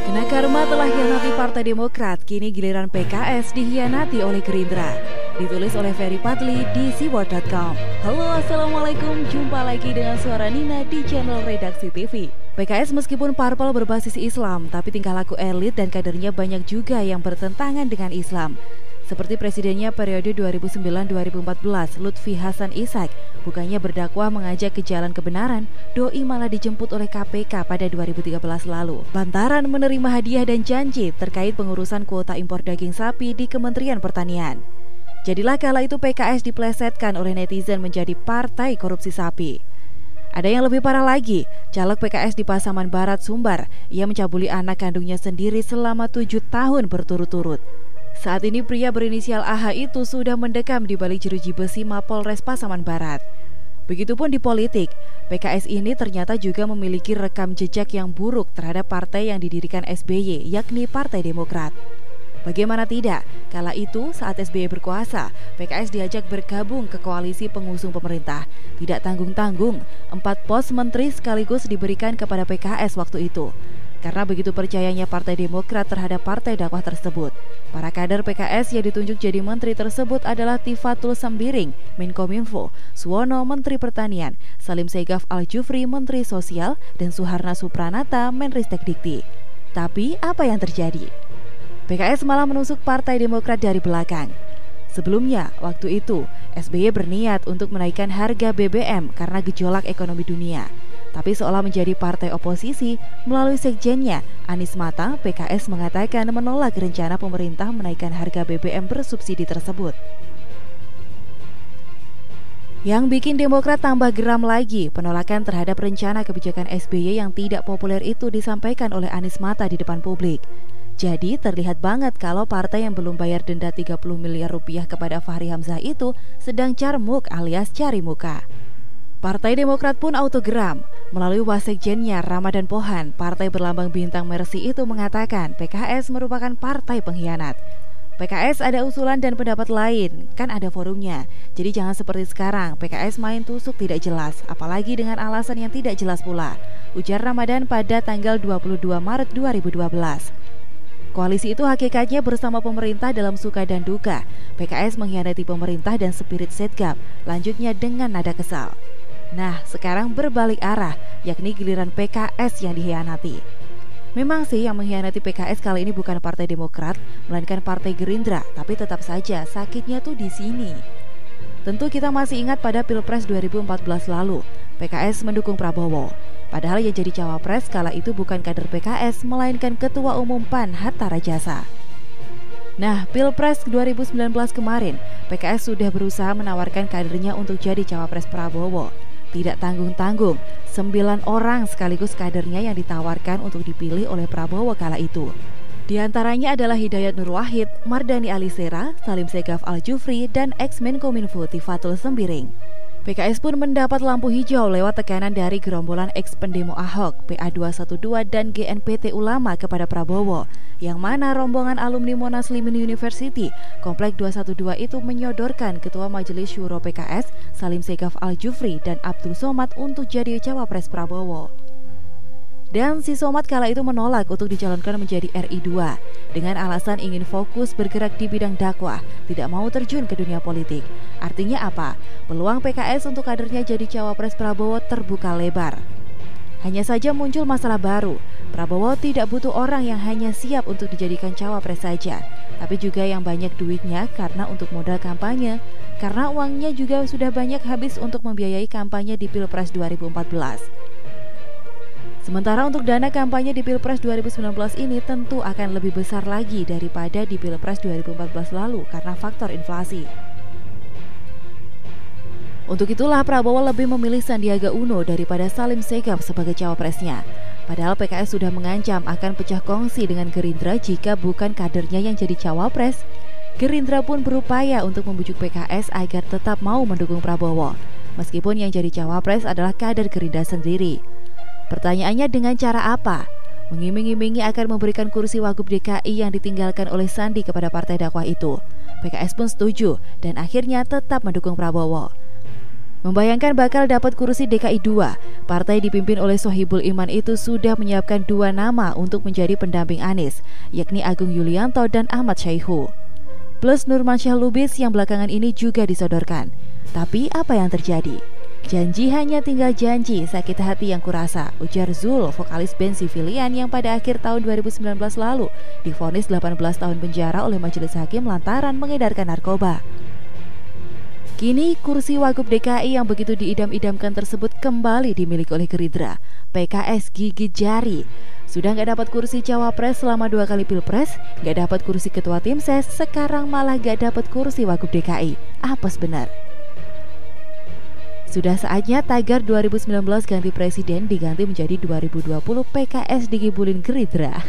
Kena karma telah hianati Partai Demokrat, kini giliran PKS dihianati oleh Gerindra. Ditulis oleh Ferry Padli di siword.com. Halo, assalamualaikum, jumpa lagi dengan suara Nina di channel Redaksi TV. PKS meskipun parpol berbasis Islam, tapi tingkah laku elit dan kadernya banyak juga yang bertentangan dengan Islam. Seperti presidennya periode 2009-2014, Lutfi Hasan Ishak, bukannya berdakwah mengajak ke jalan kebenaran, doi malah dijemput oleh KPK pada 2013 lalu. Lantaran menerima hadiah dan janji terkait pengurusan kuota impor daging sapi di Kementerian Pertanian. Jadilah kala itu PKS diplesetkan oleh netizen menjadi partai korupsi sapi. Ada yang lebih parah lagi, caleg PKS di Pasaman Barat, Sumbar, ia mencabuli anak kandungnya sendiri selama 7 tahun berturut-turut. Saat ini pria berinisial AH itu sudah mendekam di balik jeruji besi Mapolres Pasaman Barat. Begitupun di politik, PKS ini ternyata juga memiliki rekam jejak yang buruk terhadap partai yang didirikan SBY, yakni Partai Demokrat. Bagaimana tidak, kala itu saat SBY berkuasa, PKS diajak bergabung ke koalisi pengusung pemerintah. Tidak tanggung-tanggung, 4 pos menteri sekaligus diberikan kepada PKS waktu itu. Karena begitu percayanya Partai Demokrat terhadap partai dakwah tersebut. Para kader PKS yang ditunjuk jadi menteri tersebut adalah Tifatul Sembiring, Menkominfo, Suwono, Menteri Pertanian, Salim Segaf Al-Jufri, Menteri Sosial, dan Suharna Supranata, Menristek Dikti. Tapi apa yang terjadi? PKS malah menusuk Partai Demokrat dari belakang. Sebelumnya, waktu itu, SBY berniat untuk menaikkan harga BBM karena gejolak ekonomi dunia. Tapi seolah menjadi partai oposisi, melalui sekjennya, Anies Mata, PKS mengatakan menolak rencana pemerintah menaikkan harga BBM bersubsidi tersebut. Yang bikin Demokrat tambah geram lagi, penolakan terhadap rencana kebijakan SBY yang tidak populer itu disampaikan oleh Anies Mata di depan publik. Jadi terlihat banget kalau partai yang belum bayar denda 30 miliar rupiah kepada Fahri Hamzah itu sedang carmuk alias cari muka. Partai Demokrat pun autogeram. Melalui wasekjennya Ramadan Pohan, partai berlambang bintang Mercy itu mengatakan PKS merupakan partai pengkhianat. PKS ada usulan dan pendapat lain, kan ada forumnya. Jadi jangan seperti sekarang, PKS main tusuk tidak jelas, apalagi dengan alasan yang tidak jelas pula, ujar Ramadan pada tanggal 22 Maret 2012. Koalisi itu hakikatnya bersama pemerintah dalam suka dan duka. PKS mengkhianati pemerintah dan spirit setgap, lanjutnya dengan nada kesal. Nah, sekarang berbalik arah, yakni giliran PKS yang dikhianati. Memang sih yang mengkhianati PKS kali ini bukan Partai Demokrat, melainkan Partai Gerindra, tapi tetap saja sakitnya tuh di sini. Tentu kita masih ingat pada Pilpres 2014 lalu, PKS mendukung Prabowo. Padahal yang jadi cawapres kala itu bukan kader PKS, melainkan Ketua Umum PAN Hatta Rajasa. Nah, Pilpres 2019 kemarin, PKS sudah berusaha menawarkan kadernya untuk jadi cawapres Prabowo. Tidak tanggung-tanggung, 9 orang sekaligus kadernya yang ditawarkan untuk dipilih oleh Prabowo kala itu. Di antaranya adalah Hidayat Nur Wahid, Mardani Alisera, Salim Segaf Al-Jufri, dan ex-Menkominfo Tifatul Sembiring. PKS pun mendapat lampu hijau lewat tekanan dari gerombolan ex-pendemo Ahok, PA212 dan GNPT Ulama kepada Prabowo, yang mana rombongan alumni Monas Limin University, Komplek 212 itu menyodorkan Ketua Majelis Syuro PKS, Salim Segaf Al-Jufri dan Abdul Somad untuk jadi cawapres Prabowo. Dan si Somad kala itu menolak untuk dicalonkan menjadi RI2 dengan alasan ingin fokus bergerak di bidang dakwah, tidak mau terjun ke dunia politik. Artinya apa? Peluang PKS untuk kadernya jadi cawapres Prabowo terbuka lebar. Hanya saja muncul masalah baru. Prabowo tidak butuh orang yang hanya siap untuk dijadikan cawapres saja, tapi juga yang banyak duitnya karena untuk modal kampanye, karena uangnya juga sudah banyak habis untuk membiayai kampanye di Pilpres 2014. Sementara untuk dana kampanye di Pilpres 2019 ini tentu akan lebih besar lagi daripada di Pilpres 2014 lalu karena faktor inflasi. Untuk itulah Prabowo lebih memilih Sandiaga Uno daripada Salim Segaf sebagai cawapresnya. Padahal PKS sudah mengancam akan pecah kongsi dengan Gerindra jika bukan kadernya yang jadi cawapres. Gerindra pun berupaya untuk membujuk PKS agar tetap mau mendukung Prabowo, meskipun yang jadi cawapres adalah kader Gerindra sendiri. Pertanyaannya dengan cara apa? Mengiming-imingi akan memberikan kursi Wagub DKI yang ditinggalkan oleh Sandi kepada partai dakwah itu. PKS pun setuju dan akhirnya tetap mendukung Prabowo. Membayangkan bakal dapat kursi DKI 2, partai dipimpin oleh Sohibul Iman itu sudah menyiapkan 2 nama untuk menjadi pendamping Anies, yakni Agung Yulianto dan Ahmad Syaihu. Plus Nurmansyah Lubis yang belakangan ini juga disodorkan. Tapi apa yang terjadi? Janji hanya tinggal janji, sakit hati yang kurasa, ujar Zul, vokalis band Civilian yang pada akhir tahun 2019 lalu divonis 18 tahun penjara oleh majelis hakim lantaran mengedarkan narkoba. Kini kursi Wagub DKI yang begitu diidam-idamkan tersebut kembali dimiliki oleh Gerindra. PKS gigit jari. Sudah nggak dapat kursi cawapres selama 2 kali pilpres, nggak dapat kursi ketua tim ses, sekarang malah nggak dapat kursi Wagub DKI. Apes benar. Sudah saatnya tagar 2019 ganti presiden diganti menjadi 2020 PKS digibulin Gerindra.